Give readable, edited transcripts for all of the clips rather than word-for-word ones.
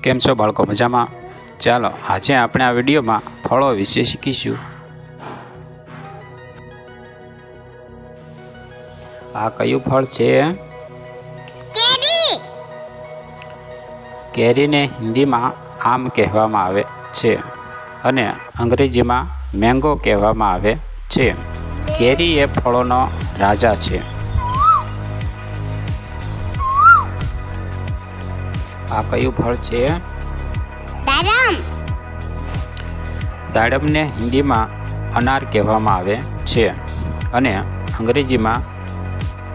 કેમ છો બાળકો? મજામાં? ચાલો આજે આપણે આ વિડીયોમાં ફળો વિશે શીખીશું. આ કયું ફળ છે? કેરી. કેરીને હિન્દીમાં આમ કહેવામાં આવે છે અને અંગ્રેજીમાં મેંગો કહેવામાં આવે છે. કેરી એ ફળોનો રાજા છે. આ કયું ફળ છે? દાડમ. દાડમને હિન્દીમાં અનાર કહેવામાં આવે છે અને અંગ્રેજીમાં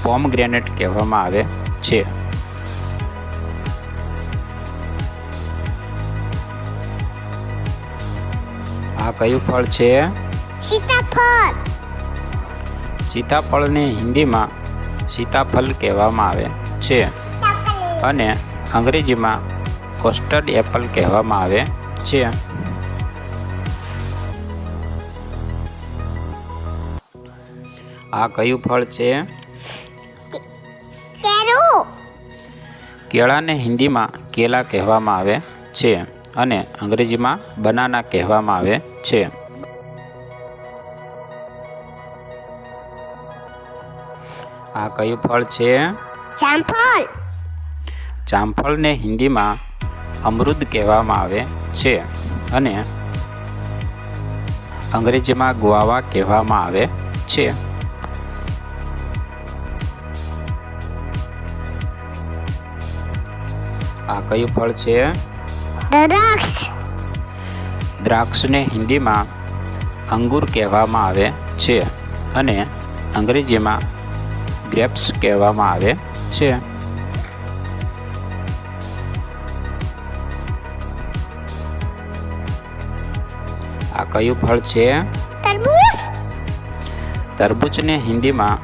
પોમગ્રેનેટ કહેવામાં આવે છે. આ કયું ફળ છે? સીતાફળ. સીતાફળને હિન્દીમાં સીતાફળ કહેવામાં આવે છે અને અંગ્રેજીમાં કસ્ટર્ડ એપલ કહેવામાં આવે છે. આ કયું ફળ છે? કેળું. કેળાને હિન્દીમાં કેલા કહેવામાં આવે છે અને અંગ્રેજીમાં બનાના કહેવામાં આવે છે. આ કયું ફળ છે? જામફળ. જામફળને હિન્દીમાં અમૃત કહેવામાં આવે છે અને અંગ્રેજીમાં ગુઆવા કહેવામાં આવે છે. આ કયું ફળ છે? દ્રાક્ષ. દ્રાક્ષને હિન્દીમાં અંગૂર કહેવામાં આવે છે અને અંગ્રેજીમાં ગ્રેપ્સ કહેવામાં આવે છે. આ કયું ફળ છે? તરબૂચ. તરબૂચને હિન્દીમાં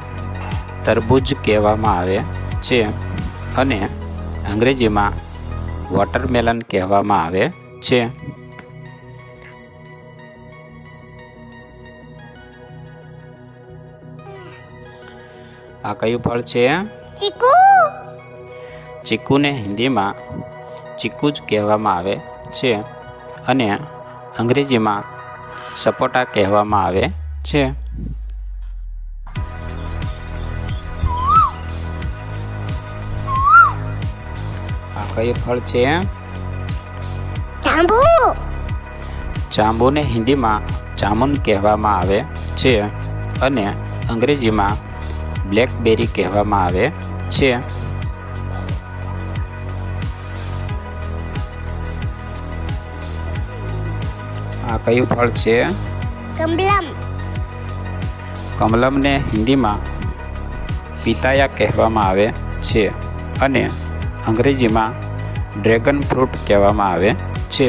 તરબૂજ કહેવામાં આવે છે અને અંગ્રેજીમાં વોટરમેલન કહેવામાં આવે છે. આ કયું ફળ છે? ચીકુ. ચીકુને હિન્દીમાં ચીકુ જ કહેવામાં આવે છે અને અંગ્રેજીમાં સપોટા કહેવામાં આવે છે. આ કયું ફળ છે? જાંબુ. જાંબુને હિન્દીમાં જામુન કહેવામાં આવે છે અને અંગ્રેજીમાં બ્લેકબેરી કહેવામાં આવે છે. આ કયું ફળ છે? કમલમ. કમલમને હિન્દીમાં પિતાયા કહેવામાં આવે છે અને અંગ્રેજીમાં ડ્રેગન ફ્રૂટ કહેવામાં આવે છે.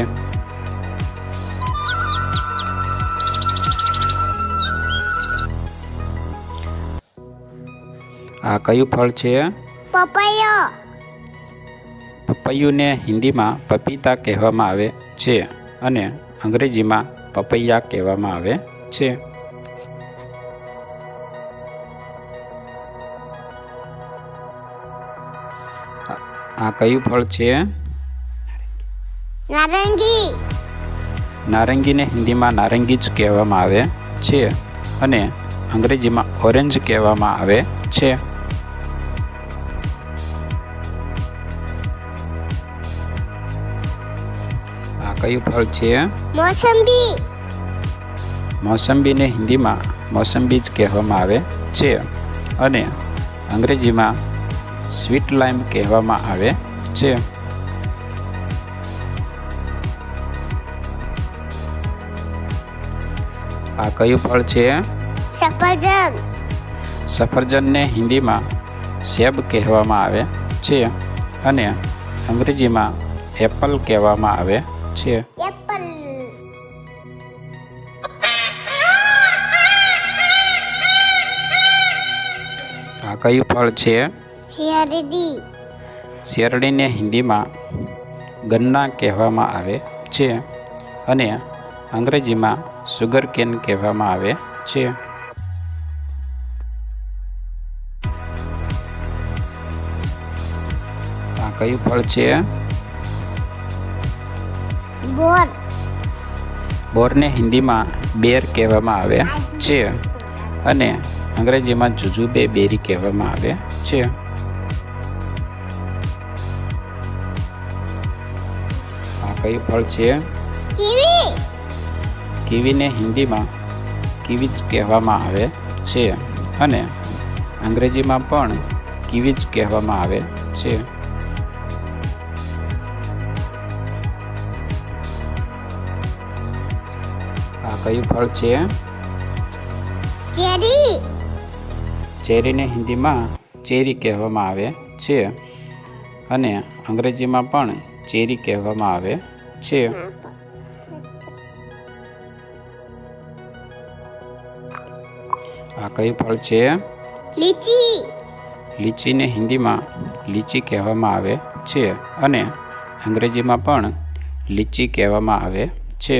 આ કયું ફળ છે? પપૈયો. પપૈયુંને હિન્દીમાં પપીતા કહેવામાં આવે છે અને અંગ્રેજીમાં પપૈયા કહેવામાં આવે છે. આ કયું ફળ છે? નારંગી. નારંગીને હિન્દીમાં નારંગી જ કહેવામાં આવે છે અને અંગ્રેજીમાં ઓરેન્જ કહેવામાં આવે છે. આ કયું ફળ છે? મોસંબી. મોસંબીને હિન્દીમાં મોસંબી જ કહેવામાં આવે છે અને અંગ્રેજીમાં સ્વીટ લાઈમ કહેવામાં આવે છે. આ કયું ફળ છે? સફરજન. સફરજનને હિન્દીમાં સેબ કહેવામાં આવે છે અને અંગ્રેજીમાં એપલ કહેવામાં આવે છે. એપલ. આ કયું ફળ છે? શેરડી. શેરડીને હિન્દીમાં ગન્ના કહેવામાં આવે છે અને અંગ્રેજીમાં સુગર કેન કહેવામાં આવે છે. આ કયું ફળ છે? બોર. બોરને હિન્દીમાં બેર કહેવામાં આવે છે અને અંગ્રેજીમાં જુજુબે બેરી કહેવામાં આવે છે. આ કયું ફળ છે? કીવી. કીવીને હિન્દીમાં કીવી જ કહેવામાં આવે છે અને અંગ્રેજીમાં પણ કીવી જ કહેવામાં આવે છે. આ કયું ફળ છે? ચેરી. ચેરીને હિન્દીમાં ચેરી કહેવામાં આવે છે અને અંગ્રેજીમાં પણ ચેરી કહેવામાં આવે છે. આ કયું ફળ છે? લીચી. લીચીને હિન્દીમાં લીચી કહેવામાં આવે છે અને અંગ્રેજીમાં પણ લીચી કહેવામાં આવે છે.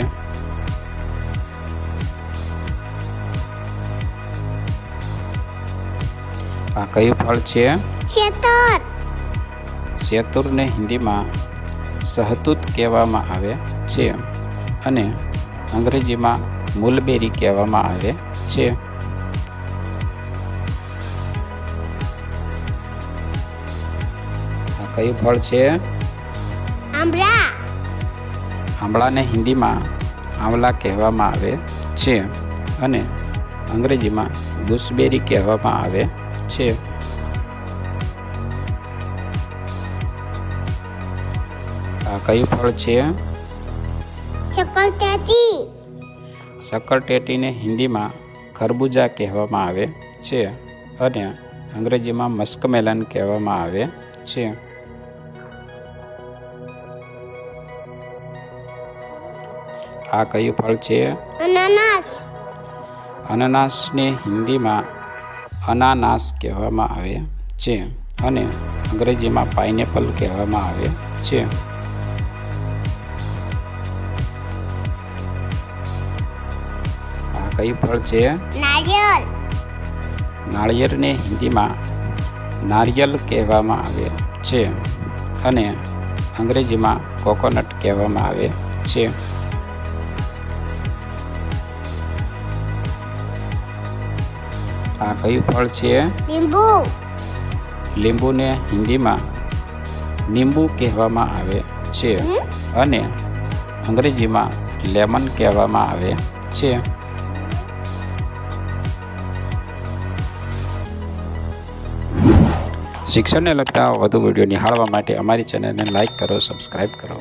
આ કયું ફળ છે? શેતર. શેતુરને હિન્દીમાં સહતુત કહેવામાં આવે છે અને અંગ્રેજીમાં મૂલબેરી કહેવામાં આવે છે. આ કયું ફળ છે? આંબળા. આંબળાને હિન્દીમાં આંવલા કહેવામાં આવે છે અને અંગ્રેજીમાં ગૂસબેરી કહેવામાં આવે છે. આ કયું ફળ છે? શકરટેટી. શકરટેટીને હિન્દીમાં ખરબૂજા કહેવામાં આવે છે અને અંગ્રેજીમાં મસ્કમેલન કહેવામાં આવે છે. આ કયું ફળ છે? અનાનસ. અનાનસને હિન્દીમાં અનાનાસ કહેવામાં આવે છે અને અંગ્રેજીમાં પાઇનેપલ કહેવામાં આવે છે. આ કયું ફળ છે? નારિયેળ. નાળિયેરને હિન્દીમાં નારિયેલ કહેવામાં આવે છે અને અંગ્રેજીમાં કોકોનટ કહેવામાં આવે છે. આ કયું ફળ છે? લીંબુ. લીંબુને હિન્દીમાં નીંબુ કહેવામાં આવે છે અને અંગ્રેજીમાં લેમન કહેવામાં આવે છે. શિક્ષણને લગતા વધુ વિડીયો નિહાળવા માટે અમારી ચેનલને લાઈક કરો, સબસ્ક્રાઈબ કરો.